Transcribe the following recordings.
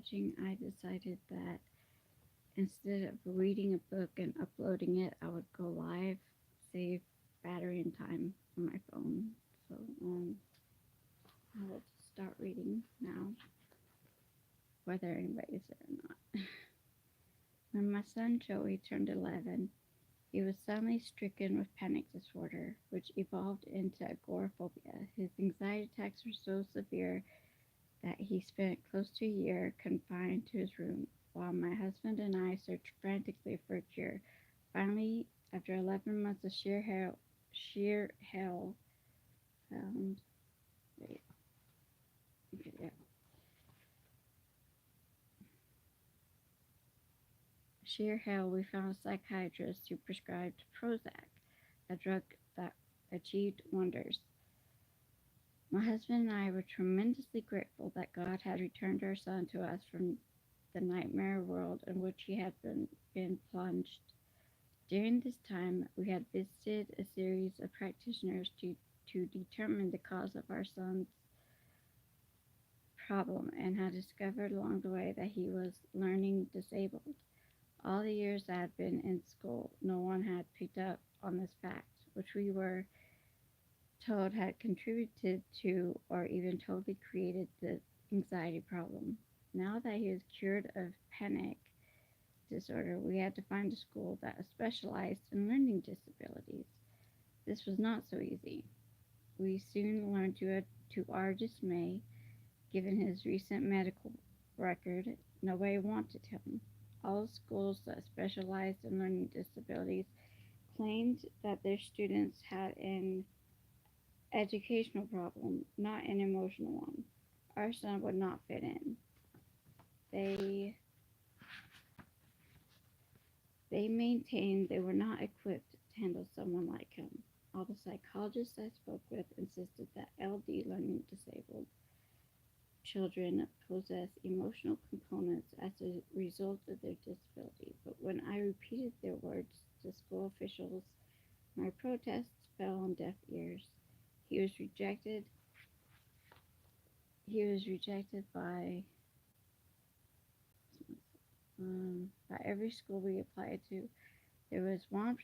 challenging, I decided that instead of reading a book and uploading it, I would go live, save battery and time on my phone. So I will just start reading now, whether anybody's there or not. When my son Joey turned 11, he was suddenly stricken with panic disorder, which evolved into agoraphobia. His anxiety attacks were so severe that he spent close to a year confined to his room, while my husband and I searched frantically for a cure. Finally, after 11 months of sheer hell, found wait, okay, yeah, sheer hell, we found a psychiatrist who prescribed Prozac, a drug that achieved wonders. My husband and I were tremendously grateful that God had returned our son to us from the nightmare world in which he had been plunged. During this time, we had visited a series of practitioners to determine the cause of our son's problem and had discovered along the way that he was learning disabled. All the years I had been in school, no one had picked up on this fact, which we were told had contributed to or even totally created the anxiety problem. Now that he was cured of panic disorder, we had to find a school that specialized in learning disabilities. This was not so easy. We soon learned to our dismay, given his recent medical record, nobody wanted him. All schools that specialized in learning disabilities claimed that their students had an educational problem, not an emotional one. Our son would not fit in. They they maintained they were not equipped to handle someone like him. All the psychologists I spoke with insisted that LD learning disabled children possess emotional components as a result of their disability. But when I repeated their words to school officials, my protests fell on deaf ears. He was rejected. He was rejected by every school we applied to. There was one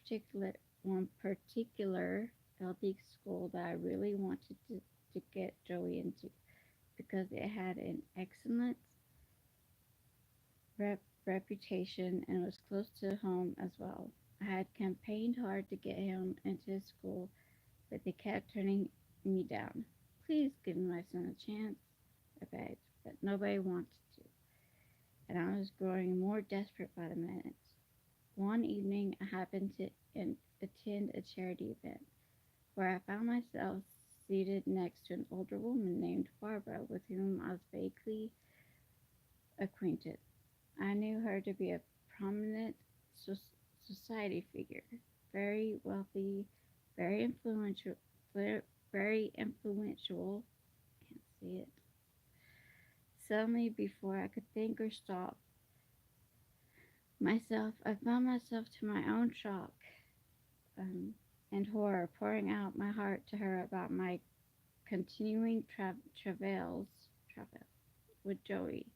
particular LD school that I really wanted to get Joey into because it had an excellent reputation and was close to home as well. I had campaigned hard to get him into his school, but they kept turning me down. Please give my son a chance, I begged, but nobody wanted to, and I was growing more desperate by the minute. One evening, I happened to attend a charity event where I found myself seated next to an older woman named Barbara, with whom I was vaguely acquainted. I knew her to be a prominent society figure, very wealthy, very influential, very influential. Can't see it. Suddenly, before I could think or stop myself, I found myself to my own shock um, and horror pouring out my heart to her about my continuing travails with Joey.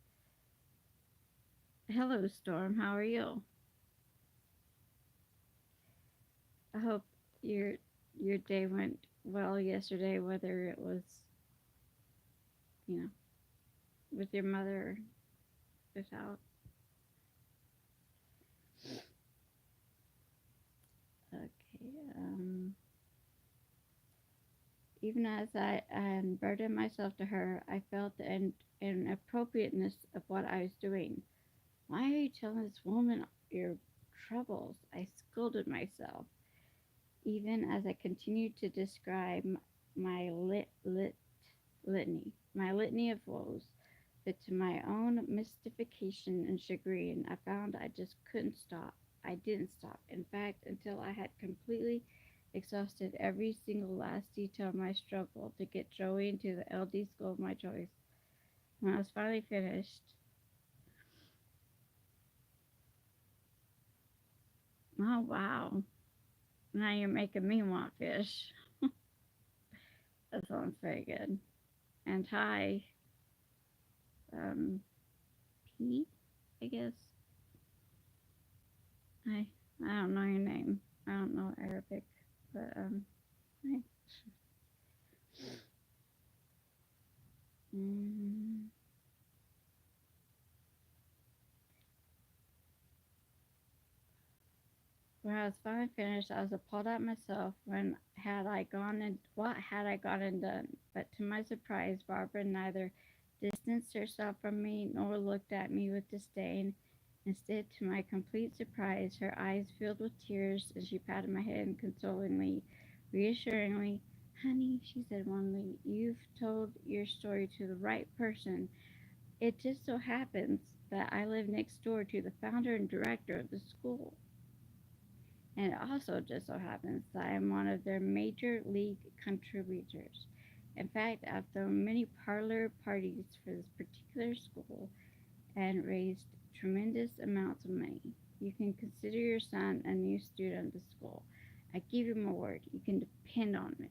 Hello, Storm. How are you? I hope your your day went well yesterday, whether it was, you know, with your mother or without. Okay. Even as I unburdened myself to her, I felt the inappropriateness of what I was doing. Why are you telling this woman your troubles? I scolded myself, even as I continued to describe my litany of woes. But to my own mystification and chagrin, I found I just couldn't stop. I didn't stop, in fact, until I had completely exhausted every single last detail of my struggle to get Joey into the LD school of my choice. When I was finally finished, oh wow, now you're making me want fish. That sounds very good. And hi, um, Honey, I guess. I I don't know your name. I don't know Arabic, but hi. Mm. When I was finally finished, I was appalled at myself. What had I gone and done? But to my surprise, Barbara neither distanced herself from me nor looked at me with disdain. Instead, to my complete surprise, her eyes filled with tears as she patted my head consolingly, reassuringly. Honey, she said warmly, you've told your story to the right person. It just so happens that I live next door to the founder and director of the school. And it also just so happens that I am one of their major league contributors. In fact, I've thrown many parlor parties for this particular school and raised tremendous amounts of money. You can consider your son a new student of the school. I give you my word, you can depend on it.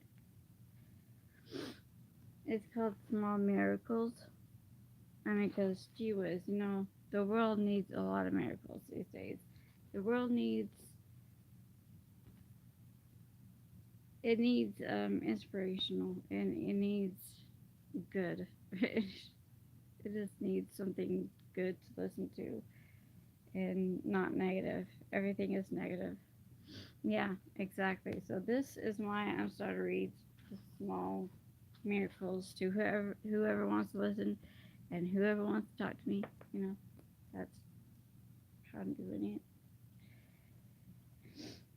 It's called Small Miracles. I mean, because gee whiz, the world needs a lot of miracles these days. The world needs inspirational, and it needs good. It just needs something good to listen to and not negative. Everything is negative. Yeah, exactly. So this is why I'm starting to read the small miracles to whoever wants to listen and whoever wants to talk to me. You know, that's how I'm doing it.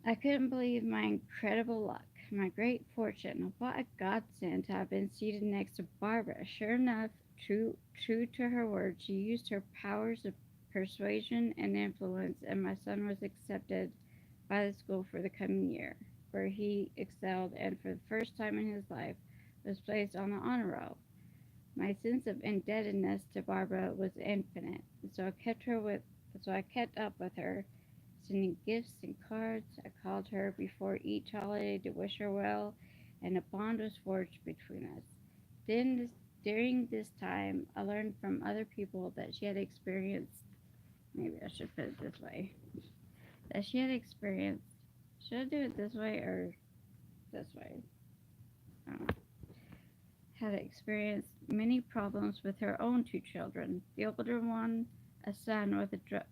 I couldn't believe my incredible luck, my great fortune. What a godsend to have been seated next to Barbara. Sure enough, true to her word, she used her powers of persuasion and influence, and my son was accepted by the school for the coming year, where he excelled and for the first time in his life was placed on the honor roll. My sense of indebtedness to Barbara was infinite, so I kept up with her, sending gifts and cards. I called her before each holiday to wish her well, and a bond was forged between us. Then, during this time, I learned from other people that she had experienced. Maybe I should put it this way: that she had experienced. Should I do it this way or this way? I don't know. Had experienced many problems with her own two children. The older one, a son,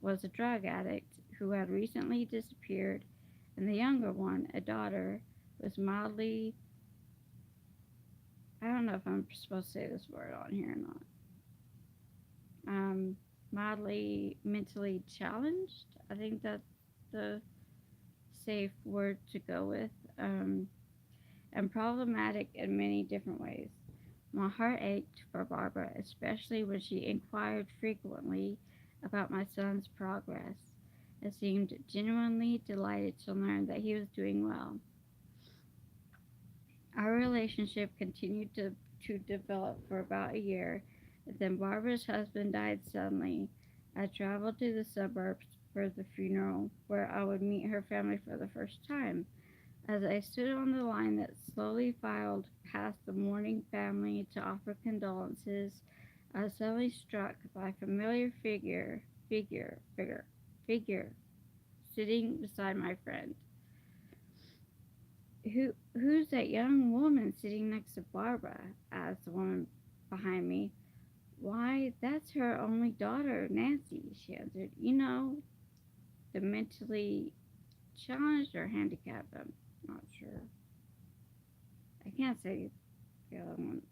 was a drug addict who had recently disappeared, and the younger one, a daughter, was mildly, I don't know if I'm supposed to say this word on here or not, um, mildly mentally challenged. I think that's the safe word to go with, and problematic in many different ways. My heart ached for Barbara, especially when she inquired frequently about my son's progress. I seemed genuinely delighted to learn that he was doing well. Our relationship continued to develop for about a year. Then Barbara's husband died suddenly. I traveled to the suburbs for the funeral, where I would meet her family for the first time. As I stood on the line that slowly filed past the mourning family to offer condolences, I was suddenly struck by a familiar figure, sitting beside my friend. Who's that young woman sitting next to Barbara? Asked the woman behind me. Why, that's her only daughter, Nancy, she answered. The mentally challenged or handicapped, I'm not sure. I can't say the other one,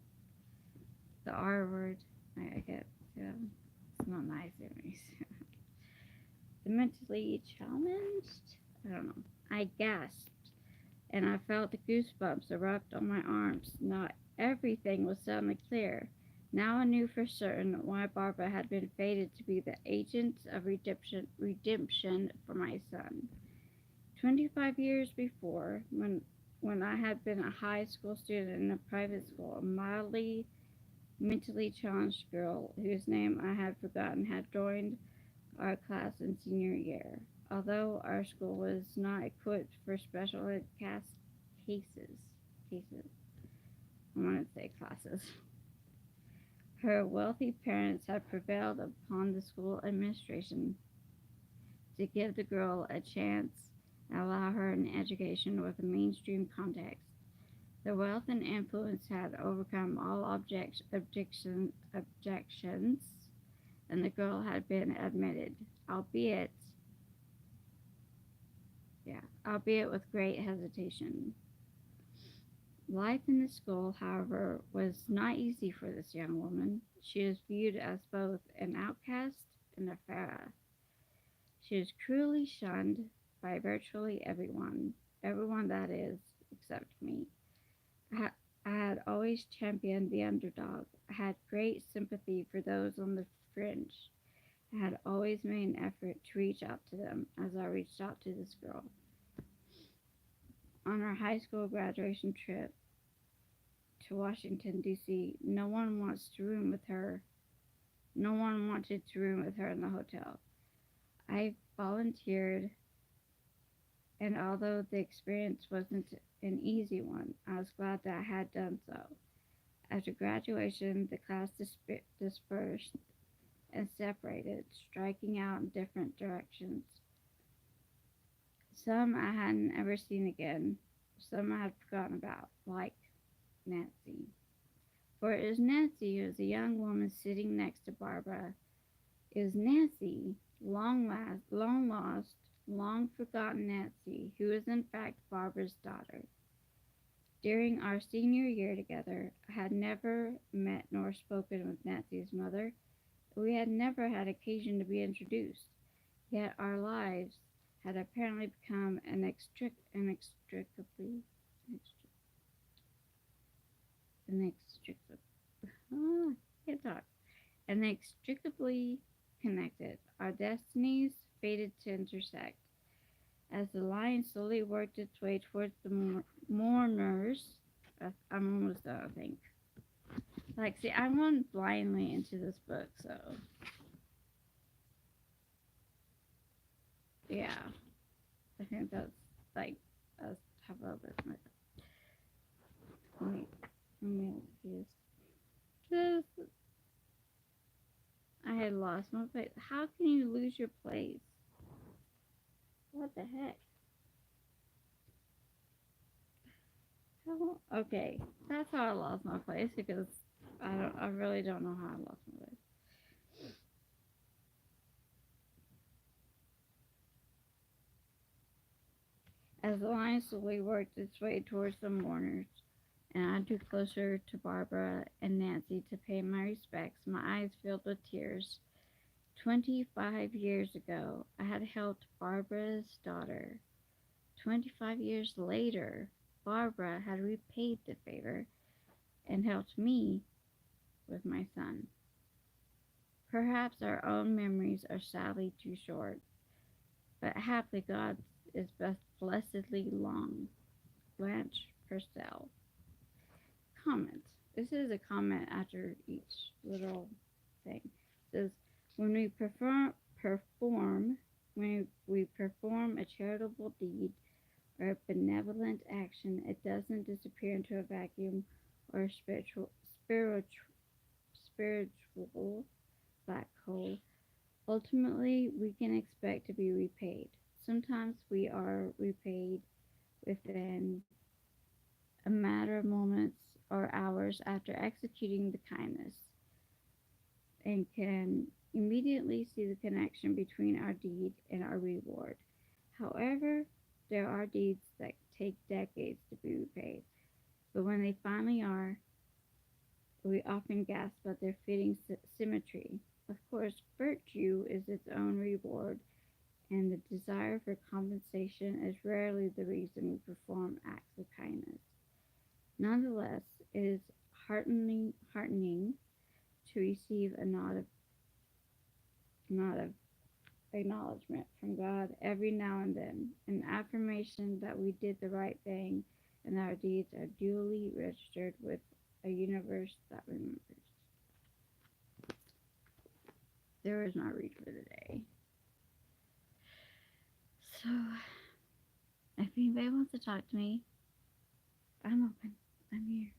the R word. I get, yeah, it's not nice anyways. The mentally challenged? I don't know. I gasped, and I felt the goosebumps erupt on my arms. Not everything was suddenly clear. Now I knew for certain why Barbara had been fated to be the agent of redemption for my son. 25 years before, when I had been a high school student in a private school, a mildly mentally challenged girl whose name I had forgotten had joined our class in senior year. Although our school was not equipped for special ed cases, I want to say classes. Her wealthy parents had prevailed upon the school administration to give the girl a chance and allow her an education with a mainstream context. The wealth and influence had overcome all objections, and the girl had been admitted, albeit, albeit with great hesitation. Life in the school, however, was not easy for this young woman. She was viewed as both an outcast and a Pharaoh. She was cruelly shunned by virtually everyone that is, except me. I had always championed the underdog. I had great sympathy for those on the fringe. I had always made an effort to reach out to them as I reached out to this girl. On our high school graduation trip to Washington, D.C., no one wanted to room with her in the hotel. I volunteered, and although the experience wasn't an easy one, I was glad that I had done so. After graduation, the class dispersed and separated, striking out in different directions. Some I hadn't ever seen again, some I had forgotten about, like Nancy. For it was Nancy who was the young woman sitting next to Barbara. It was Nancy, long lost, long forgotten Nancy, who was in fact Barbara's daughter. During our senior year together, I had never met nor spoken with Nancy's mother. We had never had occasion to be introduced, yet our lives had apparently become inextricably, can't talk, inextricably connected. Our destinies fated to intersect. As the line slowly worked its way towards the mourners, I'm almost done, I think. Like, see, I went blindly into this book, so yeah, I think that's like that's half of it. Wait, I'm confused. This, I had lost my place. How can you lose your place? What the heck? Okay, that's how I lost my place because I really don't know how I lost my place. As the line slowly worked its way towards the mourners, and I drew closer to Barbara and Nancy to pay my respects, my eyes filled with tears. 25 years ago, I had helped Barbara's daughter. 25 years later, Barbara had repaid the favor and helped me with my son. Perhaps our own memories are sadly too short, but haply God's is blessedly long. Blanche Purcell. Comment. This is a comment after each little thing. It says, when we perform a charitable deed or a benevolent action, it doesn't disappear into a vacuum or a spiritual black hole. Ultimately, we can expect to be repaid. Sometimes we are repaid within a matter of moments or hours after executing the kindness, and can immediately see the connection between our deed and our reward. However, there are deeds that take decades to be repaid, but when they finally are, we often gasp at their fitting symmetry. Of course, virtue is its own reward, and the desire for compensation is rarely the reason we perform acts of kindness. Nonetheless, it is heartening to receive a nod of acknowledgement from God every now and then, an affirmation that we did the right thing and our deeds are duly registered with a universe that remembers. There is my read for the day. So, if anybody wants to talk to me, I'm open. I'm here.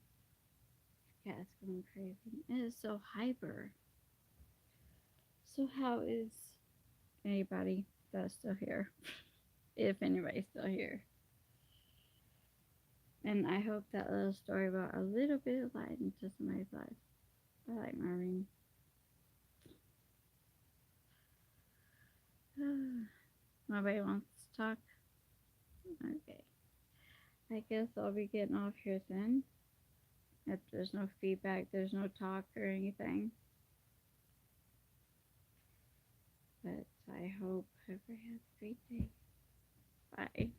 cat's going crazy. It is so hyper. So how is anybody that's still here? If anybody's still here. And I hope that little story brought a little bit of light into somebody's life. I like Marvin. Nobody wants to talk? Okay. I guess I'll be getting off here then. If there's no feedback, there's no talk or anything. But I hope everybody has a great day. Bye.